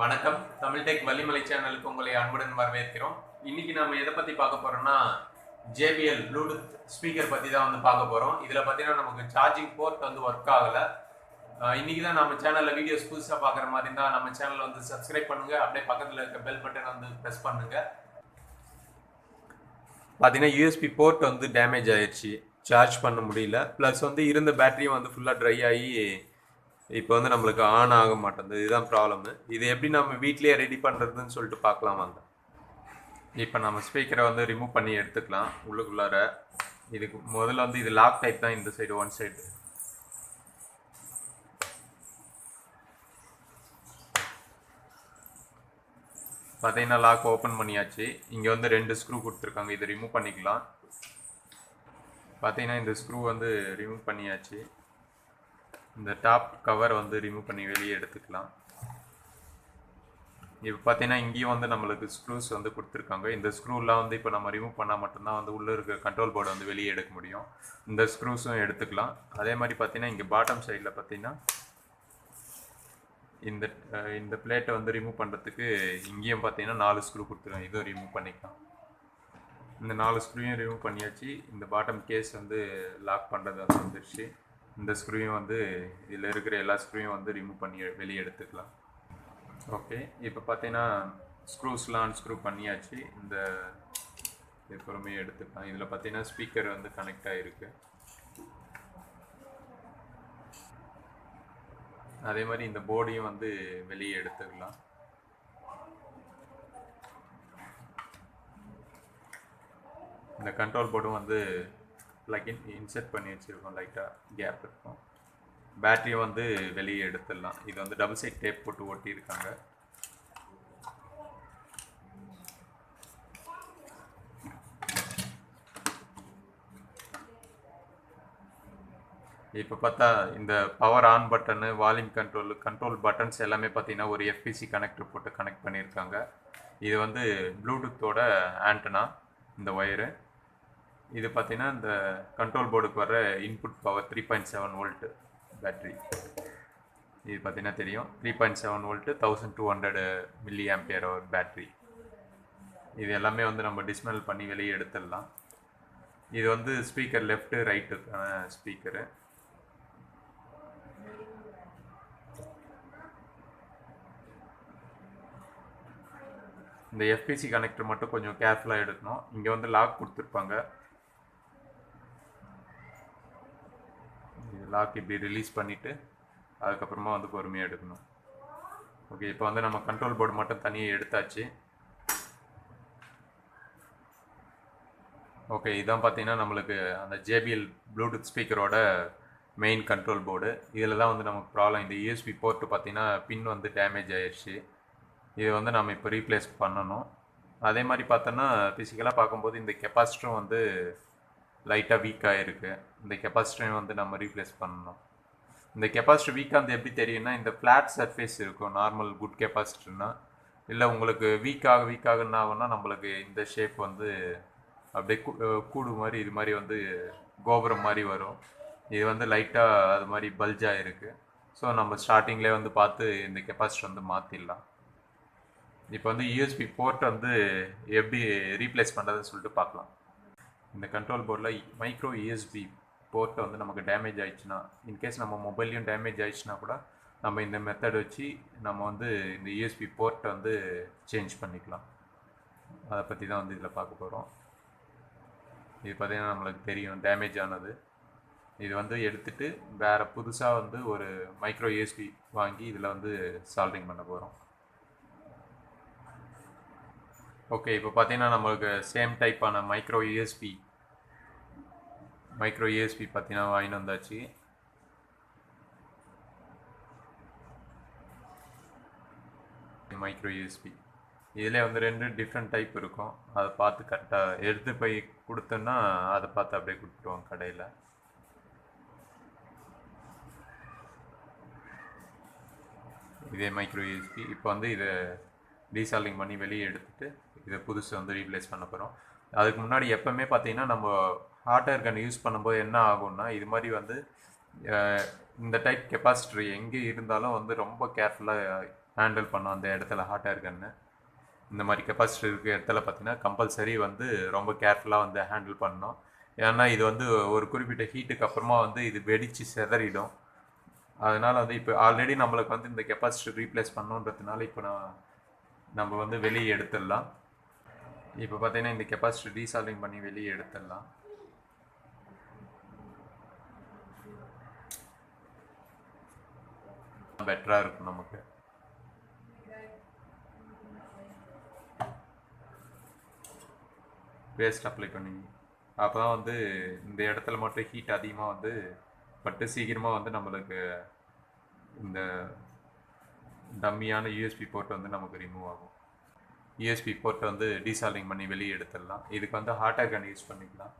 வணக்கம். தமிழ் டெக் வள்ளிமலை சேனலுக்கு உங்களை அன்புடன் வரவேற்கிறோம். இன்னைக்கு நம்ம எதை பத்தி பார்க்க போறோம்னா JBL ப்ளூடூத் ஸ்பீக்கர் பத்தி தான் வந்து பார்க்க போறோம். இதுல பார்த்தீங்கன்னா நமக்கு சார்ஜிங் போர்ட் வந்து ஒர்க் ஆகல. இன்னைக்கு தான் நம்ம சேனல்ல வீடியோஸ் புதுசா பார்க்குற மாதிரி இருந்தா நம்ம சேனலை வந்து சப்ஸ்கிரைப் பண்ணுங்க. அப்படியே பக்கத்துல இருக்க பெல் பட்டன் வந்து பிரஸ் பண்ணுங்க. பார்த்தீங்கன்னா யூஎஸ்பி போர்ட் வந்து டேமேஜ் ஆயிடுச்சு, சார்ஜ் பண்ண முடியல. ப்ளஸ் வந்து இருந்த பேட்டரியும் வந்து ஃபுல்லாக ட்ரை ஆகி இப்போ வந்து நம்மளுக்கு ஆன் ஆக மாட்டேங்குது. இதுதான் ப்ராப்ளம். இது எப்படி நம்ம வீட்லயே ரெடி பண்ணுறதுன்னு சொல்லிட்டு பார்க்கலாம் வாங்க. இப்போ நம்ம ஸ்பீக்கரை வந்து ரிமூவ் பண்ணி எடுத்துக்கலாம் உள்ளுக்குள்ளார. இதுக்கு முதல்ல வந்து இது லாக் டைப் தான், இந்த சைடு ஒன் சைடு. பார்த்தீங்கன்னா லாக் ஓப்பன் பண்ணியாச்சு. இங்கே வந்து 2 ஸ்க்ரூ கொடுத்துருக்காங்க, இதை ரிமூவ் பண்ணிக்கலாம். பார்த்தீங்கன்னா இந்த ஸ்க்ரூ வந்து ரிமூவ் பண்ணியாச்சு. இந்த டாப் கவர் வந்து ரிமூவ் பண்ணி வெளியே எடுத்துக்கலாம். இப்போ பார்த்தீங்கன்னா இங்கேயும் வந்து நம்மளுக்கு ஸ்க்ரூஸ் வந்து கொடுத்துருக்காங்க. இந்த ஸ்க்ரூலாம் வந்து இப்போ நம்ம ரிமூவ் பண்ணால் மட்டும்தான் வந்து உள்ளே இருக்க கண்ட்ரோல் போர்டை வந்து வெளியே எடுக்க முடியும். இந்த ஸ்க்ரூஸும் எடுத்துக்கலாம். அதே மாதிரி பார்த்தீங்கன்னா இங்கே பாட்டம் சைடில் பார்த்தீங்கன்னா இந்த பிளேட்டை வந்து ரிமூவ் பண்ணுறதுக்கு இங்கேயும் பார்த்தீங்கன்னா 4 ஸ்க்ரூ கொடுத்துருக்காங்க, இதுவும் ரிமூவ் பண்ணிக்கலாம். இந்த 4 ஸ்க்ரூவையும் ரிமூவ் பண்ணியாச்சு. இந்த பாட்டம் கேஸ் வந்து லாக் பண்ணுறது வந்து வந்துடுச்சு. இந்த ஸ்க்ரூவையும் வந்து இதில் இருக்கிற எல்லா ஸ்க்ரூவையும் வந்து ரிமூவ் பண்ணி வெளியே எடுத்துக்கலாம். ஓகே, இப்போ பார்த்தீங்கன்னா ஸ்க்ரூஸ்லாம் அன்ஸ்க்ரூ பண்ணியாச்சு. இந்த பொறுமையை எடுத்துக்கலாம். இதில் பார்த்தீங்கன்னா ஸ்பீக்கர் வந்து கனெக்ட் ஆகிருக்கு. அதே மாதிரி இந்த போர்டையும் வந்து வெளியே எடுத்துக்கலாம். இந்த கண்ட்ரோல் போர்டும் வந்து பிளக்இன் இன்செர்ட் பண்ணி வச்சுருக்கோம், லைட்டாக கேப் இருக்கும். பேட்டரியை வந்து வெளியே எடுத்துடலாம். இது வந்து டபுள் சைட் டேப் போட்டு ஒட்டியிருக்காங்க. இப்போ பார்த்தா இந்த power on button, volume control buttons எல்லாமே பார்த்தீங்கன்னா ஒரு FPC கனெக்டர் போட்டு கனெக்ட் பண்ணியிருக்காங்க. இது வந்து ப்ளூடூத்தோட ஆண்டனா, இந்த ஒயரு. இது பார்த்தீங்கன்னா இந்த கண்ட்ரோல் போர்டுக்கு வர இன்புட் பவர் 3.7 வோல்ட் பேட்டரி. இது பார்த்தீங்கன்னா தெரியும், 3.7 volt 1200 milli ampere hour battery. இது எல்லாமே வந்து நம்ம டிஸ்மேல் பண்ணி வெளியே எடுத்துடலாம். இது வந்து ஸ்பீக்கர் லெஃப்ட் ரைட்டுக்கான ஸ்பீக்கரு. இந்த FPC கனெக்டர் மட்டும் கொஞ்சம் கேர்ஃபுல்லாக எடுக்கணும். இங்கே வந்து லாக் கொடுத்துருப்பாங்க. லாக் இப்படி ரிலீஸ் பண்ணிவிட்டு அதுக்கப்புறமா வந்து பொறுமையாக எடுக்கணும். ஓகே, இப்போ வந்து நம்ம கண்ட்ரோல் போர்டு மட்டும் தனியாக எடுத்தாச்சு. ஓகே, இதான் பார்த்தீங்கன்னா நம்மளுக்கு அந்த JBL ப்ளூடூத் ஸ்பீக்கரோட மெயின் கண்ட்ரோல் போர்டு. இதில் தான் வந்து நமக்கு ப்ராப்ளம். இந்த USB போர்ட்டு பார்த்தீங்கன்னா பின் வந்து டேமேஜ் ஆயிடுச்சு. இது வந்து நம்ம இப்போ ரீப்ளேஸ் பண்ணணும். அதே மாதிரி பார்த்தோன்னா ஃபிசிக்கலாக பார்க்கும்போது இந்த கெப்பாசிட்டரும் வந்து லைட்டாக வீக்காக இருக்குது. இந்த கெப்பாசிட்டரையும் வந்து நம்ம ரீப்ளேஸ் பண்ணணும். இந்த கெப்பாசிட்டர் வீக்காக வந்து எப்படி தெரியும்னா, இந்த ஃப்ளாட் சர்ஃபேஸ் இருக்கும் நார்மல் குட் கெப்பாசிட்டர்னா. இல்லை உங்களுக்கு வீக்காக என்ன ஆகும்னா, நம்மளுக்கு இந்த ஷேப் வந்து அப்படியே கூடு மாதிரி இது மாதிரி வந்து கோபுரம் மாதிரி வரும். இது வந்து லைட்டாக அது மாதிரி பல்ஜாக இருக்குது. ஸோ நம்ம ஸ்டார்டிங்லேயே வந்து பார்த்து இந்த கெப்பாசிட்டர் வந்து மாற்றிடலாம். இப்போ வந்து USB போர்ட் வந்து எப்படி ரீப்ளேஸ் பண்ணுறதுன்னு சொல்லிட்டு பார்க்கலாம். இந்த கண்ட்ரோல் போர்டில் மைக்ரோ USB போர்ட்டை வந்து நமக்கு டேமேஜ் ஆயிடுச்சுன்னா, இன்கேஸ் நம்ம மொபைல்லையும் டேமேஜ் ஆயிடுச்சுன்னா கூட நம்ம இந்த மெத்தட் வச்சு நம்ம வந்து இந்த USB போர்ட்டை வந்து சேஞ்ச் பண்ணிக்கலாம். அதை பற்றி தான் வந்து இதில் பார்க்க போகிறோம். இது பார்த்தீங்கன்னா நம்மளுக்கு தெரியும் டேமேஜ் ஆனது. இது வந்து எடுத்துகிட்டு வேறு புதுசாக வந்து ஒரு மைக்ரோ USB வாங்கி இதில் வந்து சால்டிங் பண்ண போகிறோம். ஓகே, இப்போ பார்த்தீங்கன்னா நம்மளுக்கு சேம் டைப்பான மைக்ரோ USB பார்த்தீங்கன்னா வாங்கிட்டு வந்தாச்சு. மைக்ரோ USB இதில் வந்து 2 டிஃப்ரெண்ட் டைப் இருக்கும். அதை பார்த்து கரெக்டாக எடுத்து போய் கொடுத்தோன்னா அதை பார்த்து அப்படியே கொடுத்துருவோம் கடையில். இதே மைக்ரோ USB இப்போ வந்து இதை டீசால்டிங் பண்ணி வெளியே எடுத்துகிட்டு இதை புதுசு வந்து ரீப்ளேஸ் பண்ண போகிறோம். அதுக்கு முன்னாடி எப்போவுமே பார்த்தீங்கன்னா நம்ம ஹாட் ஏர் கன் யூஸ் பண்ணும்போது என்ன ஆகும்னா, இது மாதிரி வந்து இந்த டைப் கெப்பாசிட்டர் எங்கே இருந்தாலும் வந்து ரொம்ப கேர்ஃபுல்லாக ஹேண்டில் பண்ணோம் அந்த இடத்துல ஹாட் ஏர் கன்னு. இந்த மாதிரி கெப்பாசிட்டர் இருக்கிற இடத்துல பார்த்தீங்கன்னா கம்பல்சரி வந்து ரொம்ப கேர்ஃபுல்லாக வந்து ஹேண்டில் பண்ணணும். ஏன்னா இது வந்து ஒரு குறிப்பிட்ட ஹீட்டுக்கு அப்புறமா வந்து இது வெடித்து சிதறிடும். அதனால் வந்து இப்போ ஆல்ரெடி நம்மளுக்கு வந்து இந்த கெப்பாசிட்டர் ரீப்ளேஸ் பண்ணணுன்றதுனால இப்போ நம்ம வந்து வெளியே எடுத்துடலாம். இப்போ பார்த்தீங்கன்னா இந்த கெப்பாசிட்டர் டீசால்விங் பண்ணி வெளியே எடுத்துடலாம். பெட்டராக இருக்கும் நமக்கு. பேஸ்ட் அப்ளை பண்ணி அப்போ தான் வந்து இந்த இடத்துல மட்டும் ஹீட் அதிகமாக வந்து பட்டு சீக்கிரமாக வந்து நம்மளுக்கு இந்த டம்மியான யூஎஸ்பி போர்ட் வந்து நமக்கு ரிமூவ் ஆகும். யூஎஸ்பி போர்ட்டை வந்து டீசால்விங் பண்ணி வெளியே எடுத்துடலாம். இதுக்கு வந்து ஹாட் ஏர் கன் யூஸ் பண்ணிக்கலாம்.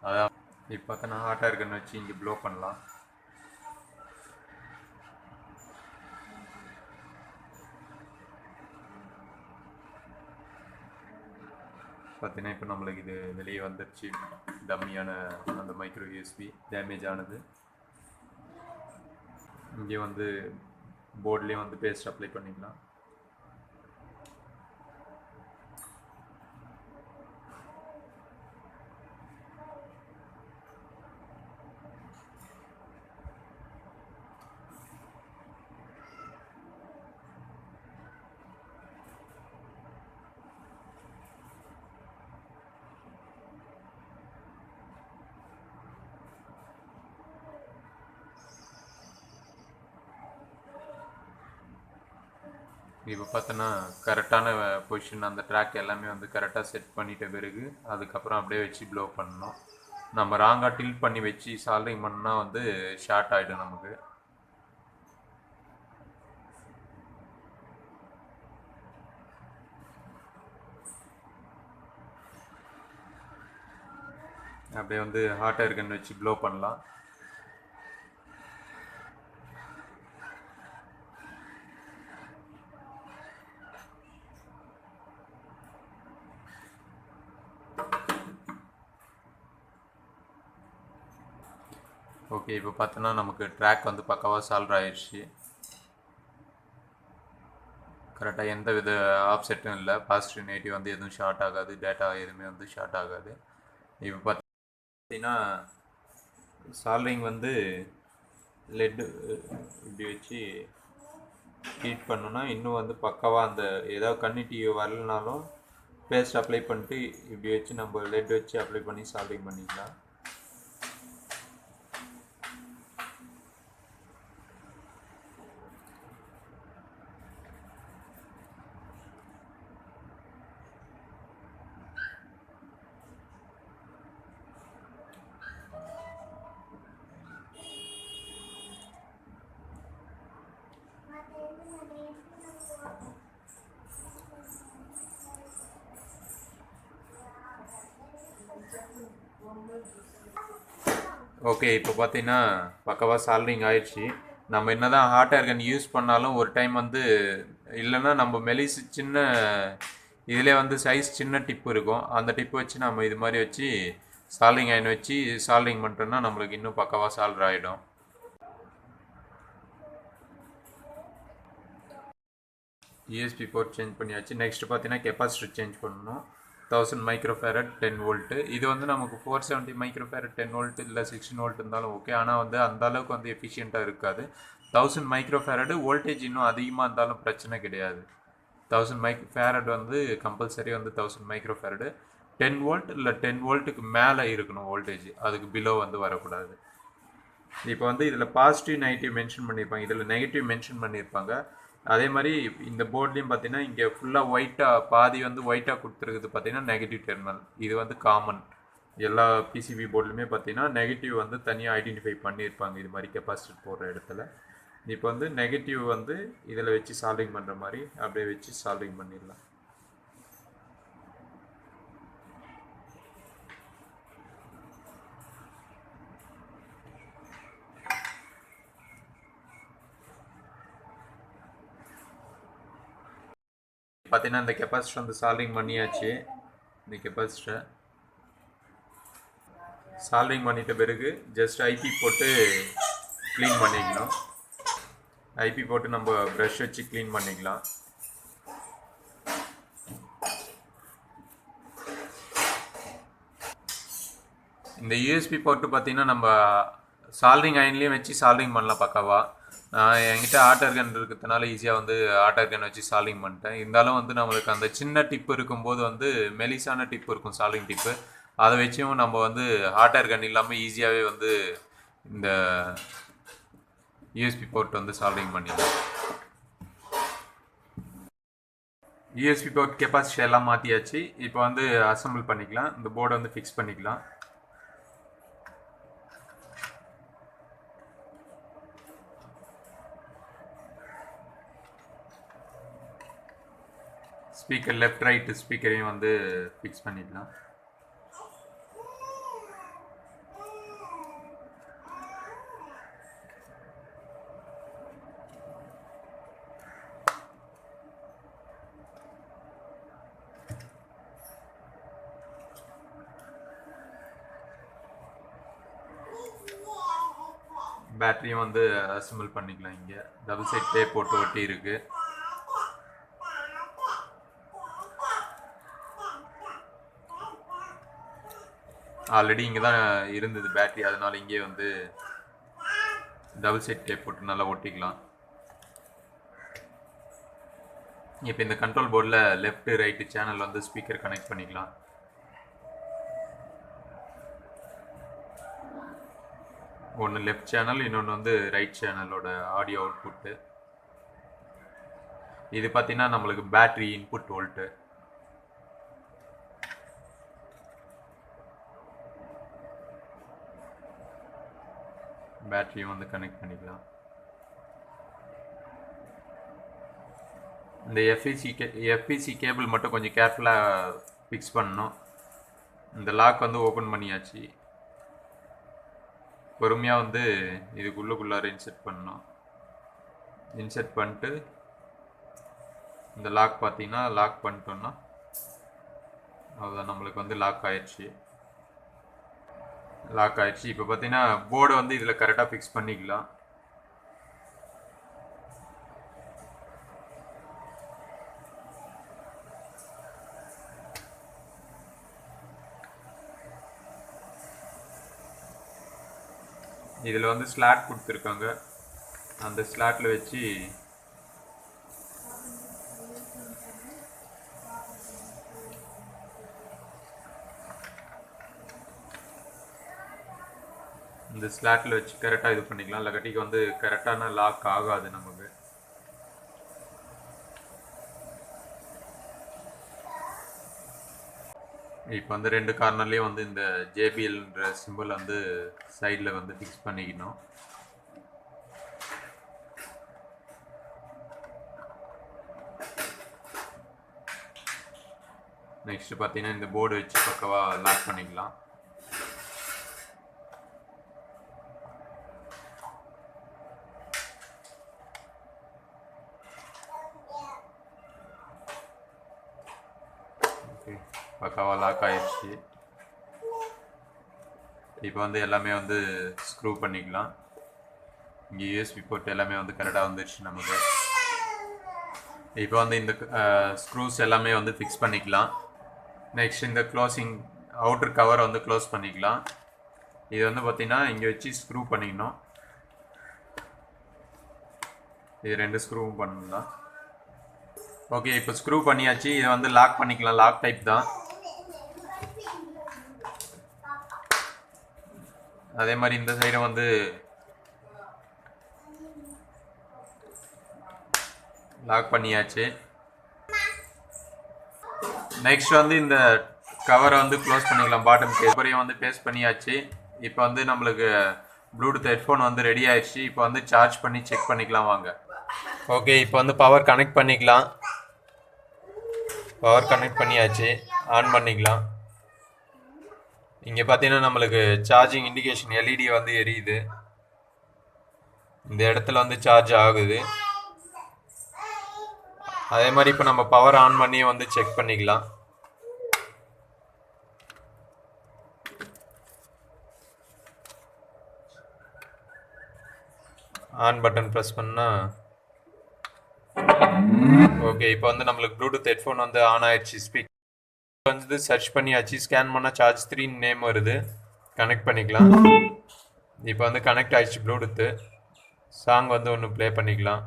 அதான் இப்போ பார்த்தோன்னா ஹாட் ஏர் கன் வச்சு இங்கே ப்ளோ பண்ணலாம். பார்த்தீங்கன்னா இப்போ நம்மளுக்கு இது வெளியே வந்துடுச்சு. டம்மியான அந்த மைக்ரோ யூஎஸ்பி டேமேஜ் ஆனது. இங்கே வந்து போர்ட்லேயும் வந்து பேஸ்ட் அப்ளை பண்ணிக்கலாம். இப்போ பார்த்தோன்னா கரெக்டான பொசிஷன் அந்த ட்ராக் எல்லாமே வந்து கரெக்டாக செட் பண்ணிட்ட பிறகு அதுக்கப்புறம் அப்படியே வச்சு ப்ளோ பண்ணணும். நம்ம ராங்காக டில்ட் பண்ணி வச்சு சால்டிங் பண்ணால் வந்து ஷார்ட் ஆகிடும் நமக்கு. அப்படியே வந்து ஹாட் ஏர் கன் வச்சு ப்ளோ பண்ணலாம். ஓகே, இப்போ பார்த்தோன்னா நமக்கு ட்ராக் வந்து பக்காவாக சால்வ் ஆயிடுச்சு. கரெக்டாக எந்த வித ஆப்செட்டும் இல்லை. பாசிட்டிவ் நெகட்டிவ் வந்து எதுவும் ஷார்ட் ஆகாது. டேட்டா எதுவுமே வந்து ஷார்ட் ஆகாது. இப்போ பார்த்தீங்கன்னா சால்விங் வந்து லெட்டு இப்படி வச்சு ஹீட் பண்ணோன்னா இன்னும் வந்து பக்காவாக அந்த ஏதாவது கன்னிட்டிவ் வரலனாலும் பேஸ்ட் அப்ளை பண்ணிட்டு இப்படி வச்சு நம்ம லெட் வச்சு அப்ளை பண்ணி சால்விங் பண்ணிக்கலாம். ஓகே, இப்போ பார்த்தீங்கன்னா பக்காவாக சால்விங் ஆயிடுச்சு. நம்ம என்ன தான் ஹாட் ஏர் கன் யூஸ் பண்ணாலும் ஒரு டைம் வந்து இல்லைன்னா நம்ம மெலிசு சின்ன இதிலே வந்து சைஸ் சின்ன டிப்பு இருக்கும். அந்த டிப்பு வச்சு நம்ம இது மாதிரி வச்சு சால்விங் அயன் வச்சு சால்விங் பண்ணுறோன்னா நம்மளுக்கு இன்னும் பக்காவாக சால்வ் ஆகிடும். யூஎஸ்பி போர்ட் சேஞ்ச் பண்ணியாச்சு. நெக்ஸ்ட் பார்த்தீங்கன்னா கெப்பாசிட்டர் சேஞ்ச் பண்ணணும். 1000 மைக்ரோஃபேரட் 10 வோல்ட்டு. இது வந்து நமக்கு 470 மைக்ரோஃபேரட் 10 வோல்ட் இல்லை 16 வோல்ட் இருந்தாலும் ஓகே. ஆனால் வந்து அந்த அளவுக்கு வந்து எஃபிஷியண்ட்டாக இருக்காது. 1000 மைக்ரோஃபேரட் வோல்டேஜ் இன்னும் அதிகமாக இருந்தாலும் பிரச்சனை கிடையாது. 1000 மைக்ரோஃபேரட் வந்து கம்பல்சரி வந்து 1000 மைக்ரோஃபேரடு 10 வோல்ட் இல்லை 10 வோல்ட்டுக்கு மேலே இருக்கணும் வோல்டேஜ். அதுக்கு பிலோ வந்து வரக்கூடாது. இப்போ வந்து இதில் பாசிட்டிவ் நெகட்டிவ் மென்ஷன் பண்ணியிருப்பாங்க, இதில் நெகட்டிவ் மென்ஷன் பண்ணியிருப்பாங்க. அதே மாதிரி இந்த போர்ட்லேயும் பார்த்தீங்கன்னா இங்கே ஃபுல்லாக ஒயிட்டாக பாதி வந்து ஒயிட்டாக கொடுத்துருக்குது பார்த்தீங்கன்னா நெகட்டிவ் டெர்மினல். இது வந்து காமன் எல்லா பிசிபி போர்ட்லையுமே பார்த்தீங்கன்னா நெகட்டிவ் வந்து தனியாக ஐடென்டிஃபை பண்ணியிருப்பாங்க இது மாதிரி கெப்பாசிட்டர் போடுற இடத்துல. இப்போ வந்து நெகட்டிவ் வந்து இதில் வச்சு சால்விங் பண்ணுற மாதிரி அப்படியே வச்சு சால்விங் பண்ணிடலாம். பார்த்தீங்கன்னா இந்த கெப்பாசிட்டர் வந்து சால்விங் பண்ணியாச்சு. இந்த கெப்பாசிட்டரை சால்விங் பண்ணிட்ட பிறகு ஜஸ்ட் ஐபி போட்டு க்ளீன் பண்ணிக்கணும். ஐபி போட்டு நம்ம ப்ரஷ் வச்சு க்ளீன் பண்ணிக்கலாம். இந்த யூஎஸ்பி போர்ட்டு பார்த்தீங்கன்னா நம்ம சால்ட்ரிங் அயன்லேயும் வச்சு சால்ட்ரிங் பண்ணலாம் பக்காவா. நான் என்கிட்ட ஆட்டர் கன் இருக்கிறதுனால ஈஸியாக வந்து ஆட்டர் கன் வச்சு சால்ட்ரிங் பண்ணிட்டேன். இருந்தாலும் வந்து நம்மளுக்கு அந்த சின்ன டிப்பு இருக்கும்போது வந்து மெலிசான டிப்பு இருக்கும் சால்ட்ரிங் டிப்பு, அதை வச்சும் நம்ம வந்து ஆட்டர் கன் இல்லாமல் ஈஸியாகவே வந்து இந்த யூஎஸ்பி போர்ட் வந்து சால்ட்ரிங் பண்ணிடலாம். யூஎஸ்பி போர்ட் கெப்பாசிட்டி எல்லாம் மாற்றியாச்சு. இப்போ வந்து அசம்பிள் பண்ணிக்கலாம். இந்த போர்டை வந்து ஃபிக்ஸ் பண்ணிக்கலாம். ஸ்பீக்கர் லெஃப்ட் ரைட்டு ஸ்பீக்கரையும் வந்து ஃபிக்ஸ் பண்ணிடலாம். பேட்டரியும் வந்து அசம்பிள் பண்ணிக்கலாம். இங்கே டபுள் சைட் டேப் போட்டு ஒட்டி இருக்கு. ஆல்ரெடி இங்கே தான் இருந்தது பேட்டரி, அதனால இங்கே வந்து டபுள் சைட் டேப் போட்டு நல்லா ஒட்டிக்கலாம். இப்போ இந்த கண்ட்ரோல் போர்டில் லெஃப்ட் ரைட்டு சேனல் வந்து ஸ்பீக்கர் கனெக்ட் பண்ணிக்கலாம். ஒன்று லெஃப்ட் சேனல், இன்னொன்று வந்து ரைட் சேனலோட ஆடியோ அவுட்புட்டு. இது பார்த்தீங்கன்னா நம்மளுக்கு பேட்டரி இன்புட் வோல்ட்டு. பேட்டரியும் வந்து கனெக்ட் பண்ணிக்கலாம். இந்த எஃப்இசி கேபிள் மட்டும் கொஞ்சம் கேர்ஃபுல்லாக ஃபிக்ஸ் பண்ணணும். இந்த லாக் வந்து ஓப்பன் பண்ணியாச்சு. பொறுமையாக வந்து இதுக்குள்ளார இன்செர்ட் பண்ணணும். இன்செர்ட் பண்ணிட்டு இந்த லாக் பார்த்தீங்கன்னா லாக் பண்ணிட்டோம்னா அதுதான் நம்மளுக்கு வந்து லாக் ஆயிடுச்சு. இப்போ பார்த்தீங்கன்னா போர்டை வந்து இதில் கரெக்டாக ஃபிக்ஸ் பண்ணிக்கலாம். இதில் வந்து ஸ்லாட் கொடுத்துருக்காங்க. அந்த ஸ்லாட்டில் வச்சு இந்த ஸ்லாட்டில் வச்சு கரெக்டாக இது பண்ணிக்கலாம். இல்லாட்டிக்கு வந்து கரெக்டான லாக் ஆகாது நமக்கு. இப்போ வந்து ரெண்டு கார்னர்லேயும் வந்து இந்த ஜேபிஎல்ன்ற சிம்பிள் வந்து சைடில் வந்து ஃபிக்ஸ் பண்ணிக்கணும். நெக்ஸ்ட் பார்த்தீங்கன்னா இந்த போர்டு வச்சு பக்கவாக லாக் பண்ணிக்கலாம். பக்காவாக லாக் ஆயிடுச்சு. இப்போ வந்து எல்லாமே வந்து ஸ்க்ரூ பண்ணிக்கலாம். இங்கே யூஎஸ்பி போர்ட் எல்லாமே வந்து கரெக்டாக வந்துடுச்சு நமக்கு. இப்போ வந்து இந்த ஸ்க்ரூஸ் எல்லாமே வந்து ஃபிக்ஸ் பண்ணிக்கலாம். நெக்ஸ்ட் இந்த க்ளோசிங் அவுட்டர் கவர் வந்து க்ளோஸ் பண்ணிக்கலாம். இது வந்து பார்த்திங்கன்னா இங்கே வச்சு ஸ்க்ரூ பண்ணிக்கணும். இது ரெண்டு ஸ்க்ரூவும் பண்ணலாம். ஓகே, இப்போ ஸ்க்ரூ பண்ணியாச்சு. இதை வந்து லாக் பண்ணிக்கலாம். லாக் டைப் தான். அதே மாதிரி இந்த சைடும் வந்து லாக் பண்ணியாச்சு. நெக்ஸ்ட் வந்து இந்த கவரை வந்து க்ளோஸ் பண்ணிக்கலாம். பாட்டம் கேஸையும் வந்து பேஸ்ட் பண்ணியாச்சு. இப்போ வந்து நம்மளுக்கு ப்ளூடூத் ஹெட்ஃபோன் வந்து ரெடி ஆயிடுச்சு. இப்போ வந்து சார்ஜ் பண்ணி செக் பண்ணிக்கலாம் வாங்க. ஓகே, இப்போ வந்து பவர் கனெக்ட் பண்ணிக்கலாம். பவர் கனெக்ட் பண்ணியாச்சு. ஆன் பண்ணிக்கலாம். இங்கே பார்த்தீங்கன்னா நம்மளுக்கு சார்ஜிங் இண்டிகேஷன் எல்இடி வந்து எரியுது. இந்த இடத்துல வந்து சார்ஜ் ஆகுது. அதே மாதிரி இப்போ நம்ம பவர் ஆன் பண்ணி வந்து செக் பண்ணிக்கலாம். ஆன் பட்டன் ப்ரெஸ் பண்ணால் ஓகே, இப்போ வந்து நம்மளுக்கு ப்ளூடூத் ஹெட்ஃபோன் வந்து ஆன் ஆயிடுச்சு. ஸ்பீக் வந்து சர்ச் பண்ணியாச்சு. ஸ்கேன் பண்ணால் சார்ஜ் 3 நேம் வருது. கனெக்ட் பண்ணிக்கலாம். இப்போ வந்து கனெக்ட் ஆயிடுச்சு ப்ளூடூத்து. சாங் வந்து ஒன்று ப்ளே பண்ணிக்கலாம்.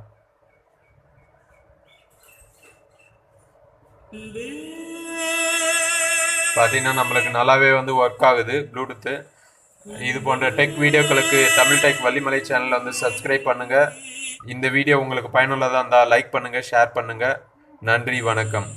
பார்த்தீங்கன்னா நம்மளுக்கு நல்லாவே வந்து ஒர்க் ஆகுது ப்ளூடூத்து. இது போன்ற டெக் வீடியோக்களுக்கு தமிழ் டெக் வள்ளிமலை சேனலை வந்து சப்ஸ்கிரைப் பண்ணுங்கள். இந்த வீடியோ உங்களுக்கு பயனுள்ளதாக இருந்தால் லைக் பண்ணுங்கள், ஷேர் பண்ணுங்கள். நன்றி, வணக்கம்.